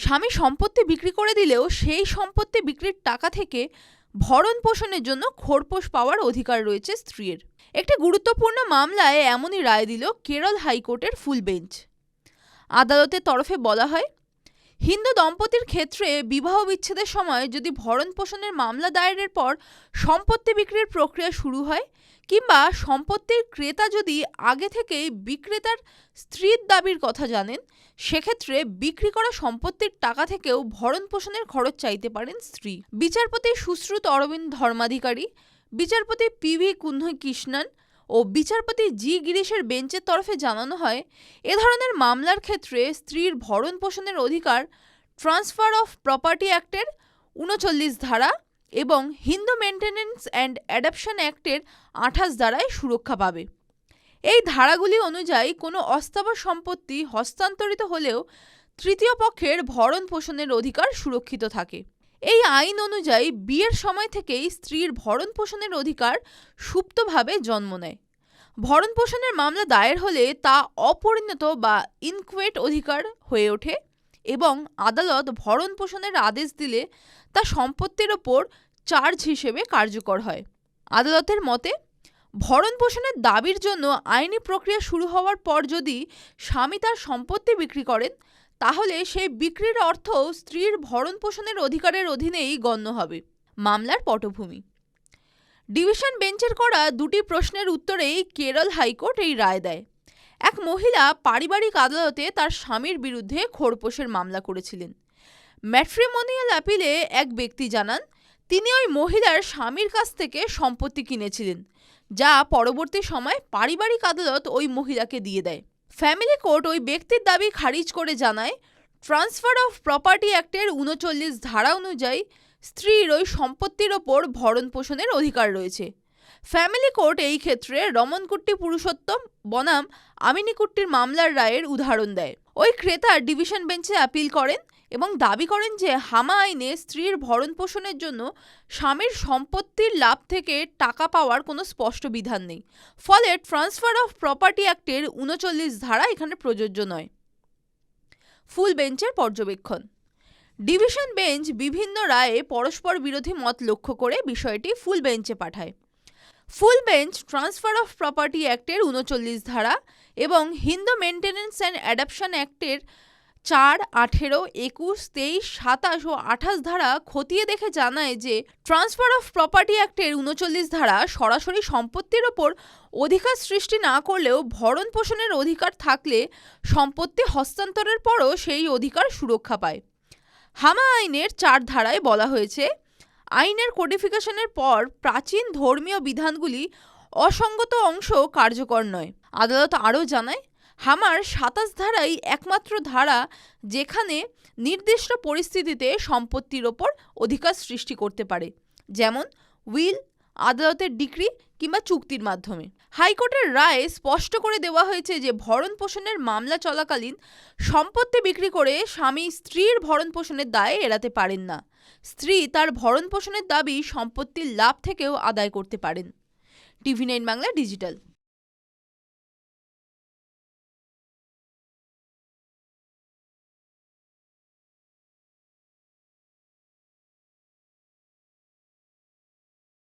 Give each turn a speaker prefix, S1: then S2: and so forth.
S1: স্বামী সম্পত্তি বিক্রি করে দিলেও সেই সম্পত্তি বিক্রির টাকা থেকে ভরণ পোষণের জন্য খোরপোশ পাওয়ার অধিকার রয়েছে স্ত্রীর। একটি গুরুত্বপূর্ণ মামলায় এমনই রায় দিল কেরল হাইকোর্টের ফুল বেঞ্চ। আদালতের তরফে বলা হয়, হিন্দু দম্পতির ক্ষেত্রে বিবাহ বিচ্ছেদের সময় যদি ভরণ পোষণের মামলা দায়েরের পর সম্পত্তি বিক্রির প্রক্রিয়া শুরু হয় কিংবা সম্পত্তির ক্রেতা যদি আগে থেকেই বিক্রেতার স্ত্রীর দাবির কথা জানেন, সেক্ষেত্রে বিক্রি করা সম্পত্তির টাকা থেকেও ভরণ পোষণের খরচ চাইতে পারেন স্ত্রী। বিচারপতি সুশ্রুত অরবিন্দ ধর্মাধিকারী, বিচারপতি পি.ভি. কুন্নকৃষ্ণন ও বিচারপতি জি. গিরিশের বেঞ্চের তরফে জানানো হয়, এ ধরনের মামলার ক্ষেত্রে স্ত্রীর ভরণ পোষণের অধিকার ট্রান্সফার অফ প্রপার্টি অ্যাক্টের ৩৯ ধারা এবং হিন্দু মেনটেন্যান্স অ্যান্ড অ্যাডপশন অ্যাক্টের ২৮ ধারায় সুরক্ষা পাবে। এই ধারাগুলি অনুযায়ী কোনো অস্থাবর সম্পত্তি হস্তান্তরিত হলেও তৃতীয় পক্ষের ভরণ পোষণের অধিকার সুরক্ষিত থাকে। এই আইন অনুযায়ী বিয়ের সময় থেকেই স্ত্রীর ভরণ পোষণের অধিকার সুপ্তভাবে জন্ম নেয়। ভরণ পোষণের মামলা দায়ের হলে তা অপরিণত বা ইনকুয়েট অধিকার হয়ে ওঠে এবং আদালত ভরণ পোষণের আদেশ দিলে তা সম্পত্তির ওপর চার্জ হিসেবে কার্যকর হয়। আদালতের মতে, ভরণ পোষণের দাবির জন্য আইনি প্রক্রিয়া শুরু হওয়ার পর যদি স্বামী তার সম্পত্তি বিক্রি করেন, তাহলে সেই বিক্রির অর্থ স্ত্রীর ভরণ পোষণের অধিকারের অধীনেই গণ্য হবে। মামলার পটভূমি: ডিভিশন বেঞ্চের করা দুটি প্রশ্নের উত্তরেই কেরল হাইকোর্ট এই রায় দেয়। এক মহিলা পারিবারিক আদালতে তার স্বামীর বিরুদ্ধে খোরপোশের মামলা করেছিলেন। ম্যাট্রিমোনিয়াল অ্যাপিলে এক ব্যক্তি জানান, তিনি ওই মহিলার স্বামীর কাছ থেকে সম্পত্তি কিনেছিলেন, যা পরবর্তী সময় পারিবারিক আদালত ওই মহিলাকে দিয়ে দেয়। ফ্যামিলি কোর্ট ওই ব্যক্তির দাবি খারিজ করে জানায়, ট্রান্সফার অফ প্রপার্টি অ্যাক্টের ৩৯ ধারা অনুযায়ী স্ত্রীর ওই সম্পত্তির ওপর ভরণ পোষণের অধিকার রয়েছে। ফ্যামিলি কোর্ট এই ক্ষেত্রে রমনকুট্টি পুরুষোত্তম বনাম আমিনিকুট্টির মামলার রায়ের উদাহরণ দেয়। ওই ক্রেতা ডিভিশন বেঞ্চে আপিল করেন এবং দাবি করেন যে হামা আইনে স্ত্রীর ভরণ পোষণের জন্য স্বামীর সম্পত্তির লাভ থেকে টাকা পাওয়ার কোনো স্পষ্ট বিধান নেই, ফলে ট্রান্সফার অফ প্রপার্টি অ্যাক্টের ৩৯ ধারা এখানে প্রযোজ্য নয়। ফুল বেঞ্চের পর্যবেক্ষণ: ডিভিশন বেঞ্চ বিভিন্ন রায়ে পরস্পর বিরোধী মত লক্ষ্য করে বিষয়টি ফুল বেঞ্চে পাঠায়। Full bench transfer of property অ্যাক্টের ৩৯ ধারা এবং হিন্দু মেনটেন্যান্স অ্যান্ড অ্যাডপশন অ্যাক্টের ৪, ১৮, ২১, ২৩, ২৭ ও ২৮ ধারা খতিয়ে দেখে জানায় যে ট্রান্সফার অফ প্রপার্টি অ্যাক্টের ৩৯ ধারা সরাসরি সম্পত্তির ওপর অধিকার সৃষ্টি না করলেও ভরণ পোষণের অধিকার থাকলে সম্পত্তি হস্তান্তরের পরও সেই অধিকার সুরক্ষা পায়। হামা আইনের ৪ ধারায় বলা হয়েছে, আইনের কোডিফিকেশনের পর প্রাচীন ধর্মীয় বিধানগুলি অসঙ্গত অংশ কার্যকর নয়। আদালত আরও জানায়, হামার ২৭ ধারাই একমাত্র ধারা যেখানে নির্দিষ্ট পরিস্থিতিতে সম্পত্তির ওপর অধিকার সৃষ্টি করতে পারে, যেমন উইল, আদালতের ডিক্রি কিংবা চুক্তির মাধ্যমে। হাইকোর্টের রায়ে স্পষ্ট করে দেওয়া হয়েছে যে ভরণ পোষণের মামলা চলাকালীন সম্পত্তি বিক্রি করে স্বামী স্ত্রীর ভরণ পোষণের দায় এড়াতে পারেন না। স্ত্রী তার ভরণ পোষণের দাবি সম্পত্তির লাভ থেকেও আদায় করতে পারেন। TV9 Bangla digital.